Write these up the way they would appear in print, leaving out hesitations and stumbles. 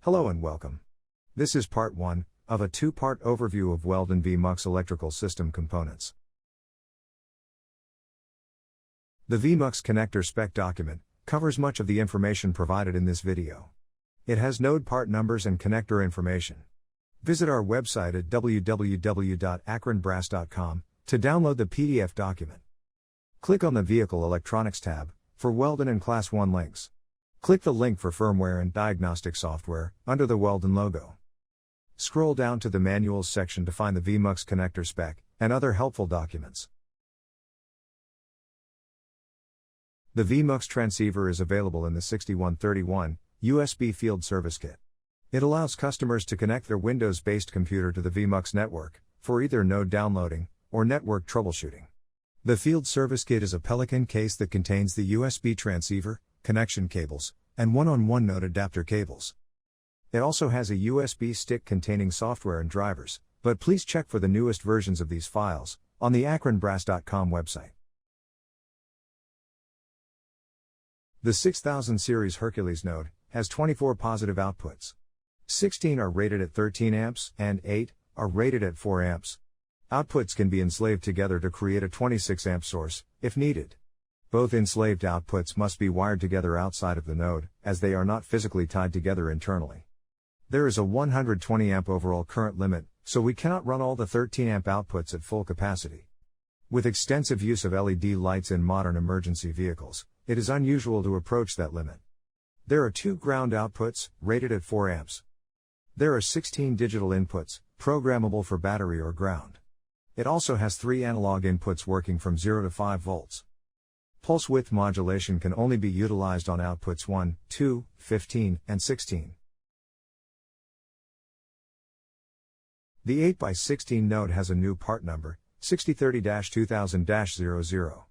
Hello and welcome. This is part 1 of a 2-part overview of Weldon V-MUX electrical system components. The V-MUX connector spec document covers much of the information provided in this video. It has node part numbers and connector information. Visit our website at www.akronbrass.com to download the PDF document. Click on the Vehicle Electronics tab for Weldon and Class 1 links. Click the link for firmware and diagnostic software under the Weldon logo. Scroll down to the Manuals section to find the V-MUX connector spec and other helpful documents. The V-MUX transceiver is available in the 6131 USB Field Service Kit. It allows customers to connect their Windows-based computer to the V-MUX network for either node downloading or network troubleshooting. The Field Service Kit is a Pelican case that contains the USB transceiver, connection cables, and one-on-one node adapter cables. It also has a USB stick containing software and drivers, but please check for the newest versions of these files on the akronbrass.com website. The 6000 series Hercules node has 24 positive outputs. 16 are rated at 13 amps and 8 are rated at 4 amps. Outputs can be enslaved together to create a 26 amp source, if needed. Both enslaved outputs must be wired together outside of the node, as they are not physically tied together internally. There is a 120 amp overall current limit, so we cannot run all the 13 amp outputs at full capacity. With extensive use of LED lights in modern emergency vehicles, it is unusual to approach that limit. There are 2 ground outputs, rated at 4 amps. There are 16 digital inputs, programmable for battery or ground. It also has 3 analog inputs working from 0 to 5 volts. Pulse width modulation can only be utilized on outputs 1, 2, 15, and 16. The 8x16 node has a new part number, 6030-2000-00.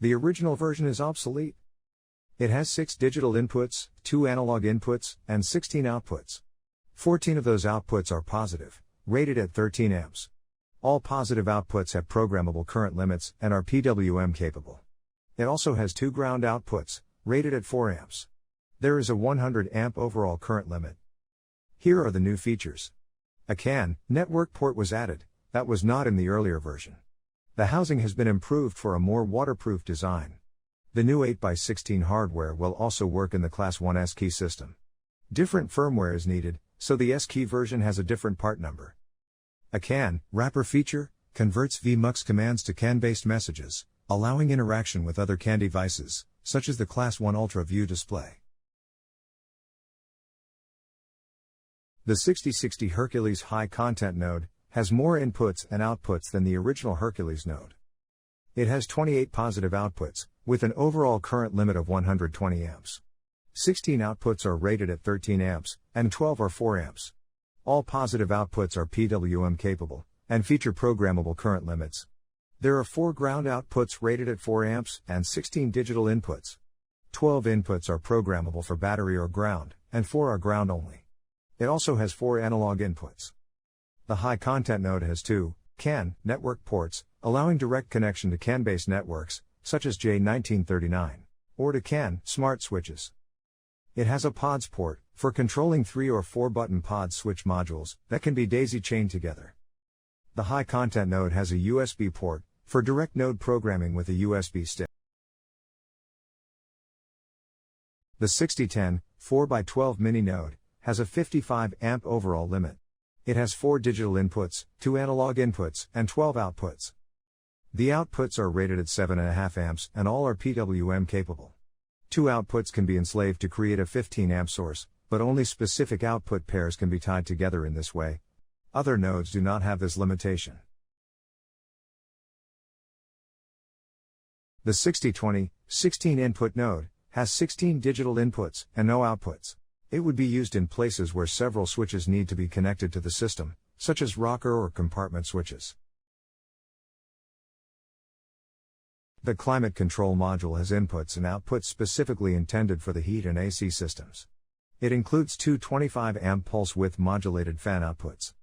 The original version is obsolete. It has 6 digital inputs, 2 analog inputs, and 16 outputs. 14 of those outputs are positive, rated at 13 amps. All positive outputs have programmable current limits and are PWM capable. It also has 2 ground outputs, rated at 4 amps. There is a 100 amp overall current limit. Here are the new features. A CAN network port was added, that was not in the earlier version. The housing has been improved for a more waterproof design. The new 8x16 hardware will also work in the Class 1 S-key system. Different firmware is needed, so the S-key version has a different part number. A CAN wrapper feature converts V-MUX commands to CAN-based messages, allowing interaction with other CAN devices, such as the Class 1 Ultra View display. The 6060 Hercules high-content node has more inputs and outputs than the original Hercules node. It has 28 positive outputs, with an overall current limit of 120 amps. 16 outputs are rated at 13 amps, and 12 are 4 amps. All positive outputs are PWM capable, and feature programmable current limits. There are 4 ground outputs rated at 4 amps, and 16 digital inputs. 12 inputs are programmable for battery or ground, and 4 are ground only. It also has 4 analog inputs. The high-content node has 2 CAN network ports, allowing direct connection to CAN-based networks, such as J1939, or to CAN smart switches. It has a PODS port, for controlling 3 or 4 button PODS switch modules, that can be daisy-chained together. The high-content node has a USB port, for direct node programming with a USB stick. The 6010 4x12 mini node has a 55 amp overall limit. It has 4 digital inputs, 2 analog inputs, and 12 outputs. The outputs are rated at 7.5 amps and all are PWM capable. 2 outputs can be enslaved to create a 15 amp source, but only specific output pairs can be tied together in this way. Other nodes do not have this limitation. The 6020 16 input node has 16 digital inputs and no outputs. It would be used in places where several switches need to be connected to the system, such as rocker or compartment switches. The climate control module has inputs and outputs specifically intended for the heat and AC systems. It includes 2 25 amp pulse width modulated fan outputs.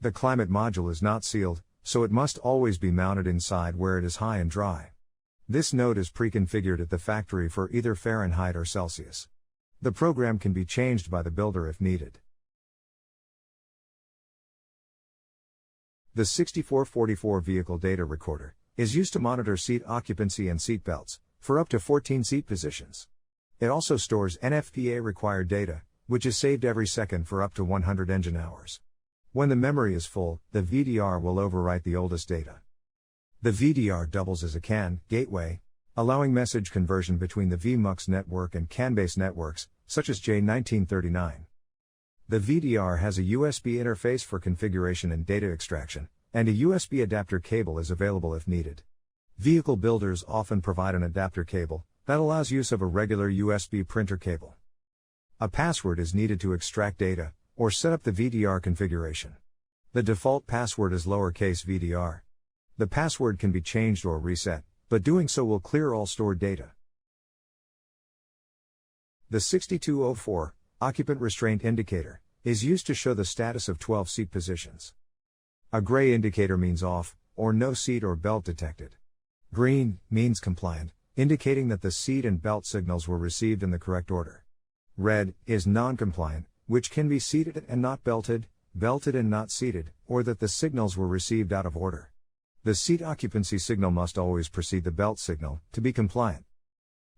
The climate module is not sealed, so it must always be mounted inside where it is high and dry. This node is pre-configured at the factory for either Fahrenheit or Celsius. The program can be changed by the builder if needed. The 6444 vehicle data recorder is used to monitor seat occupancy and seat belts for up to 14 seat positions. It also stores NFPA required data, which is saved every second for up to 100 engine hours. When the memory is full, the VDR will overwrite the oldest data. The VDR doubles as a CAN gateway, allowing message conversion between the V-MUX network and CAN-based networks, such as J1939. The VDR has a USB interface for configuration and data extraction, and a USB adapter cable is available if needed. Vehicle builders often provide an adapter cable that allows use of a regular USB printer cable. A password is needed to extract data or set up the VDR configuration. The default password is lowercase VDR. The password can be changed or reset, but doing so will clear all stored data. The 6204 occupant restraint indicator is used to show the status of 12 seat positions. A gray indicator means off, or no seat or belt detected. Green means compliant, indicating that the seat and belt signals were received in the correct order. Red is non-compliant, which can be seated and not belted, belted and not seated, or that the signals were received out of order. The seat occupancy signal must always precede the belt signal to be compliant.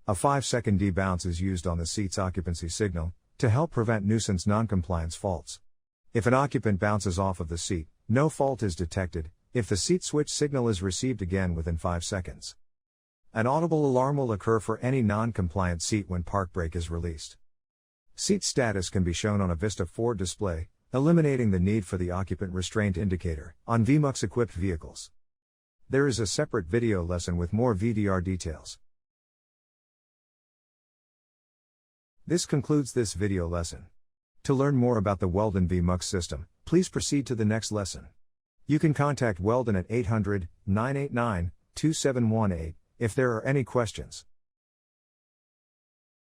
A 5-second debounce is used on the seat's occupancy signal to help prevent nuisance non-compliance faults. If an occupant bounces off of the seat, no fault is detected if the seat switch signal is received again within 5 seconds. An audible alarm will occur for any non-compliant seat when park brake is released. Seat status can be shown on a Vista 4 display, eliminating the need for the occupant restraint indicator on V-MUX equipped vehicles. There is a separate video lesson with more VDR details. This concludes this video lesson. To learn more about the Weldon V-MUX system, please proceed to the next lesson. You can contact Weldon at 800-989-2718 if there are any questions.